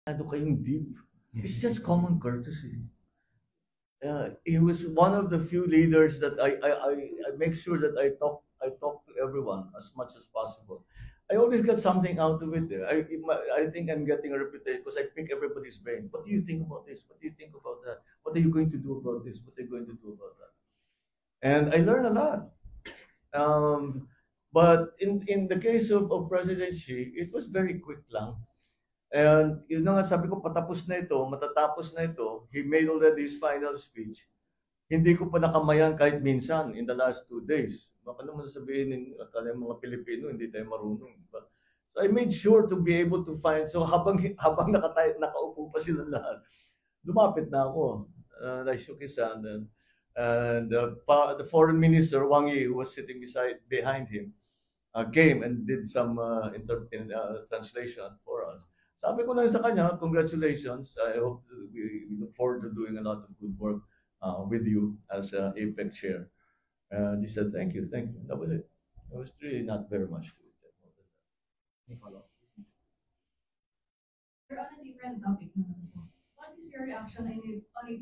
Masyado kayong deep. It's just common courtesy. He was one of the few leaders that I make sure that I talk to everyone as much as possible. I always get something out of it there. I think I'm getting a reputation because I pick everybody's brain. What do you think about this? What do you think about that? What are you going to do about this? What are you going to do about that? And I learn a lot. But in the case of presidency, it was very quick lang. And yun na nga sabi ko, patapos na ito, matatapos na ito. He made already his final speech. Hindi ko pa nakamayan kahit minsan in the last 2 days. Baka naman sabihin ng mga Pilipino, hindi tayo marunong. Diba? So I made sure to be able to find, so habang nakaupo pa sila lahat, lumapit na ako. I shook his hand and the foreign minister, Wang Yi, who was sitting behind him, came and did some translation for us. Sabi ko lang sa kanya, congratulations. I hope we look forward to doing a lot of good work with you as APEC chair. And he said, thank you, thank you. That was it. There was really not very much to it. Nicola. We're on a different topic naman po. What is your reaction on it